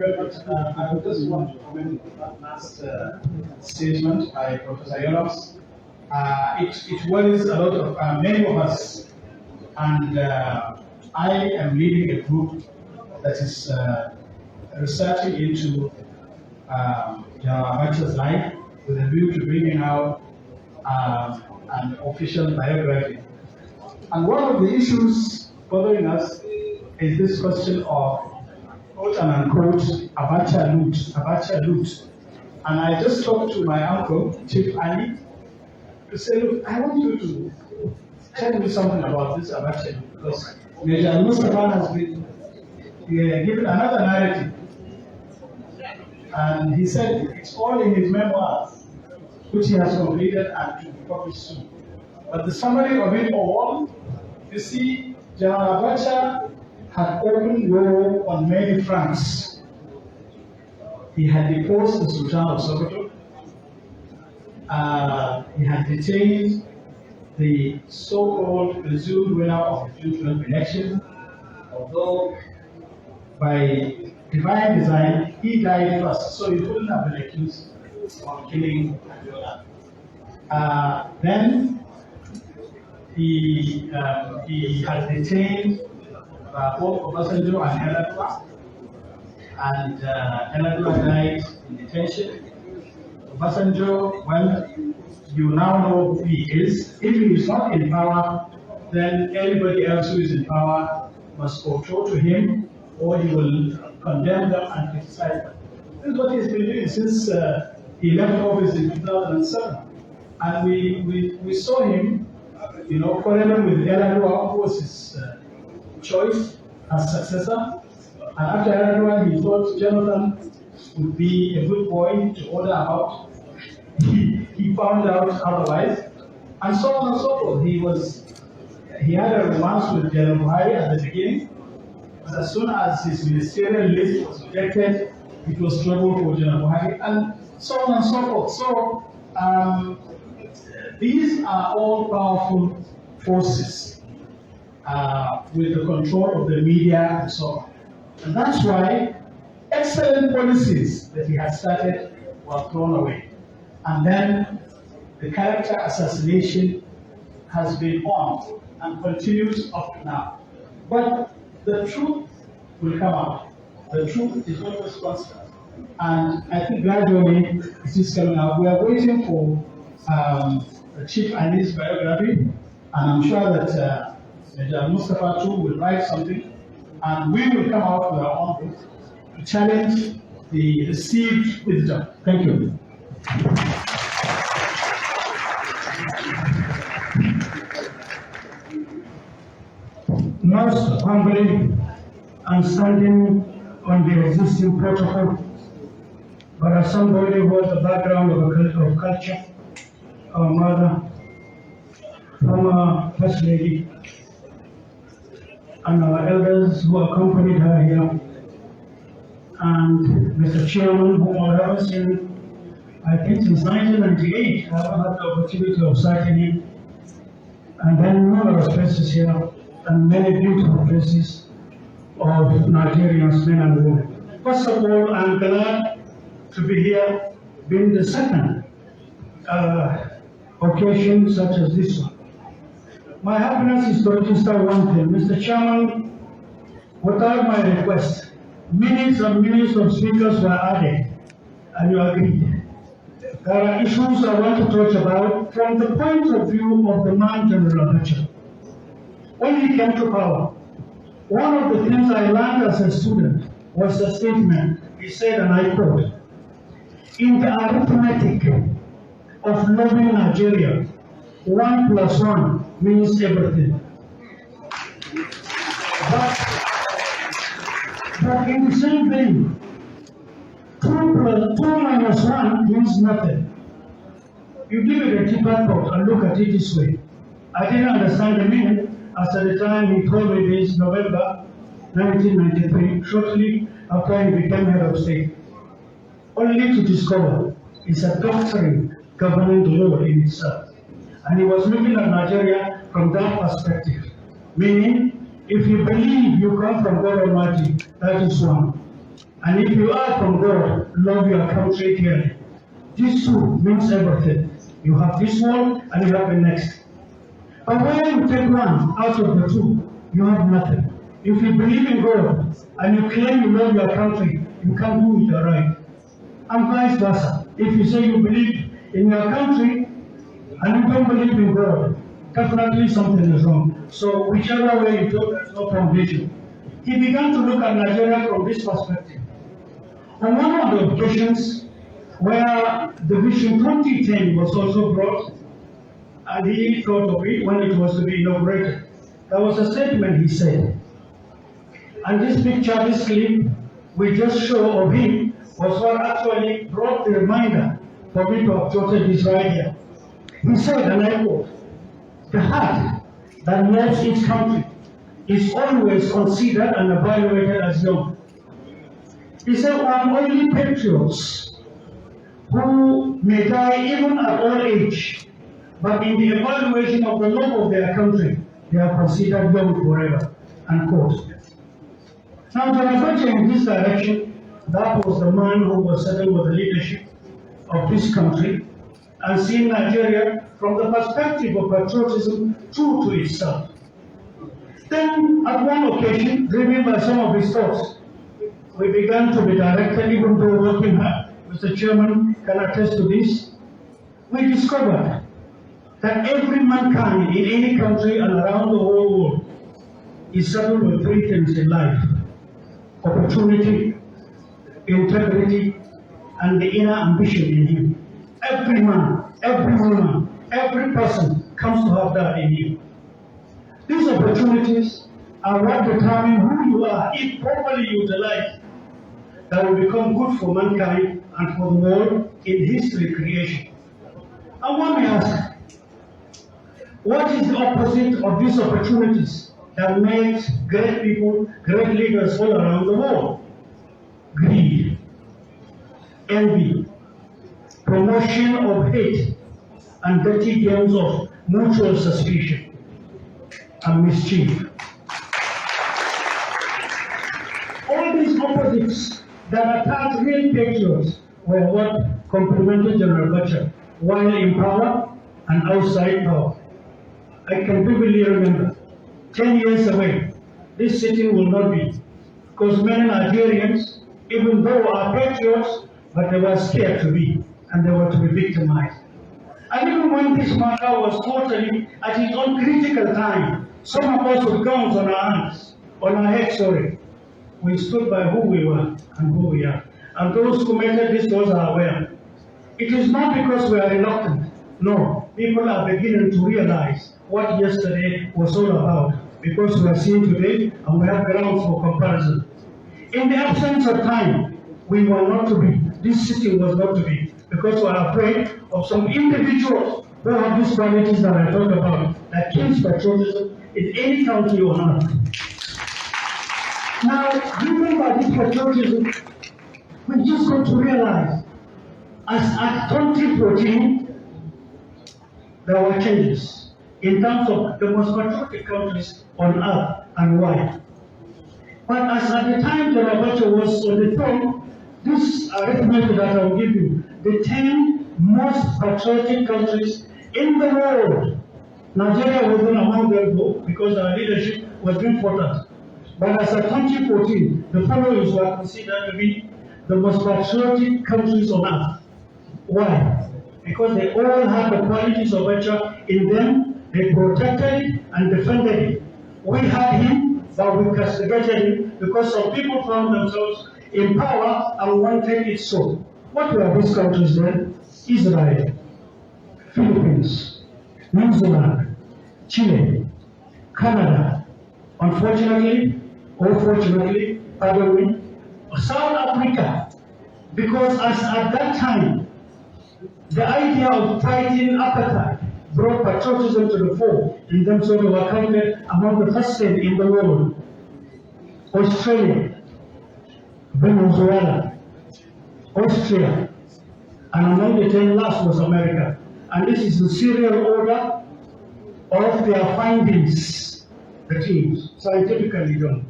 very much. I just want to comment on that last statement by Professor Yonos. It worries a lot of many of us, and I am leading a group that is researching into General Abacha's life with a view to bringing out an official biography. And one of the issues bothering us is this question of quote and unquote Abacha loot. And I just talked to my uncle, Chief Ali, to say, look, I want you to tell me something about this Abacha loot, because Major Almustapha has been given another narrative. And he said it's all in his memoirs, which he has completed and to be published soon. But the summary of it all, you see, General Abacha had opened war on many fronts. He had deposed the Sultan of Sokoto. He had detained the so-called presumed winner of the 2012 election, although by divine design, he died first, so he couldn't have been accused of killing Abiola. Then he had detained both Obasanjo and Eladua, and Eladua died in detention. Obasanjo, well, you now know who he is. If he is not in power, then everybody else who is in power must kowtow to him, or he will condemn them and criticize them. This is what he's been doing since he left office in 2007. And we saw him, quarreling with Eladua, who was his choice as successor. And after Eladua, he thought Jonathan would be a good boy to order about. He found out otherwise, and so on and so forth. He had a romance with General Buhari at the beginning, but as soon as his ministerial list was rejected, it was trouble for General Buhari, and so on and so forth. So these are all powerful forces with the control of the media and so on. And that's why excellent policies that he had started were thrown away. And then the character assassination has been on and continues up to now. But the truth will come out. The truth is always constant. And I think gradually it is coming out. We are waiting for Chief Ali's biography, and I'm sure that Major Almustapha too will write something, and we will come out with our own book to challenge the received wisdom. Thank you. Most humbly, I'm standing on the existing protocol, but as somebody who has a background of culture, our mother, former First Lady, and our elders who accompanied her here, and Mr. Chairman, whom I haven't seen, I think since 1998, I haven't had the opportunity of citing him, and then numerous places here, and many beautiful places of Nigerians, men and women. First of all, I'm glad to be here, being the second occasion such as this one. My happiness is to register one thing. Mr. Chairman, without my request, minutes and minutes of speakers were added, and you agreed. There are issues I want to talk about from the point of view of the man, General Abacha. When he came to power, one of the things I learned as a student was the statement. He said, and I quote, "In the arithmetic of loving Nigeria, 1 + 1 means everything. But in the same thing, 2 - 1 means nothing." You give it a deeper thought and look at it this way. I didn't understand the meaning as at the time he told me this, November 1993, shortly after he became head of state, only to discover it's a doctrine governing the law in itself. And he was looking at Nigeria from that perspective, meaning if you believe you come from God Almighty, that is one. And if you are from God, love your country dearly. This too means everything. You have this one and you have the next. But when you take one out of the two, you have nothing. If you believe in God and you claim you love your country, you can't do it right. And vice versa. If you say you believe in your country and you don't believe in God, definitely something is wrong. So whichever way you go, there's no foundation. He began to look at Nigeria from this perspective. On one of the occasions where the Vision 2010 was also brought, and he thought of it when it was to be inaugurated, there was a statement he said. And this picture, this clip, we just show of him was what actually brought the reminder for me to have jotted this right here. He said, and I quote, "The heart that loves its country is always considered and evaluated as young." He said, "We are only patriots who may die even at old age, but in the evaluation of the love of their country, they are considered young forever." Unquote. Now, General Abacha in this direction, that was the man who was settled with the leadership of this country and seeing Nigeria from the perspective of patriotism true to itself. Then, at one occasion, driven by some of his thoughts, we began to be directed, even though working hard. Mr. Chairman can attest to this. We discovered that every mankind in any country and around the whole world is saddled with three things in life: opportunity, integrity, and the inner ambition in him. Every man, every woman, every person comes to have that in him. These opportunities are what determine who you are, if properly utilized, that will become good for mankind and for the world in history creation. And one may ask, what is the opposite of these opportunities that makes great people, great leaders all around the world? Greed, envy, promotion of hate, and dirty games of mutual suspicion and mischief. All these opposites that attack real patriots were what complemented General Abacha while in power and outside power. I can vividly remember, 10 years away, this sitting will not be, because many Nigerians, even though are patriots, but they were scared to be, and they were to be victimized. And even when this matter was totally at its own critical time, some of us with guns on our hands, on our heads, we stood by who we were and who we are. And those who committed this those are aware. It is not because we are reluctant. No, people are beginning to realize what yesterday was all about, because we are seeing today and we have grounds for comparison. In the absence of time, we were not to be. This city was not to be, because we are afraid of some individuals who have these qualities that I talked about, that kills patriotism in any country on earth. Now, driven by this patriotism, we just got to realize, as at 2014, there were changes in terms of the most patriotic countries on earth and why. But as at the time General Abacha was on the throne, this arithmetic that I'll give you, the 10 most patriotic countries in the world, Nigeria wasn't among them because our leadership was being fought at. But as of 2014, the following were considered to be the most patriotic countries on earth. Why? Because they all had the qualities of Abacha in them, they protected it and defended it. We had him, but we castigated him because some people found themselves in power and wanted it so. What were these countries then? Israel, Philippines, New Zealand, Chile, Canada, unfortunately, or fortunately, pardon me, South Africa, because as at that time, the idea of fighting apartheid brought patriotism to the fore, in them so they were counted among the first 10 in the world. Australia, Venezuela, Austria, and among the 10 last was America. And this is the serial order of their findings, the teams, scientifically done.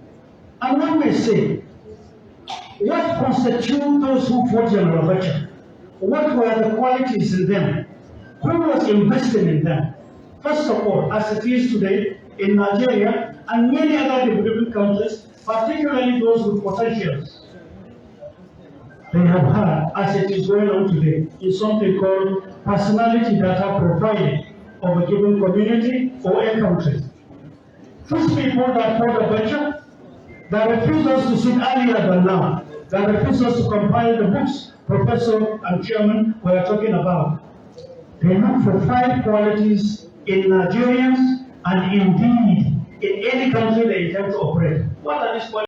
And one may say, What constitutes those who fought General Abacha? What were the qualities in them? Who was investing in them? First of all, as it is today in Nigeria and many other developing countries, particularly those with potentials, they have had, as it is going on today, is something called personality data profiling of a given community or a country. These people that fought Abacha, that refused us to sit earlier than now, that refused us to compile the books Professor and Chairman were talking about. They look for 5 qualities in Nigerians and indeed in any country they intend to operate. What are these qualities?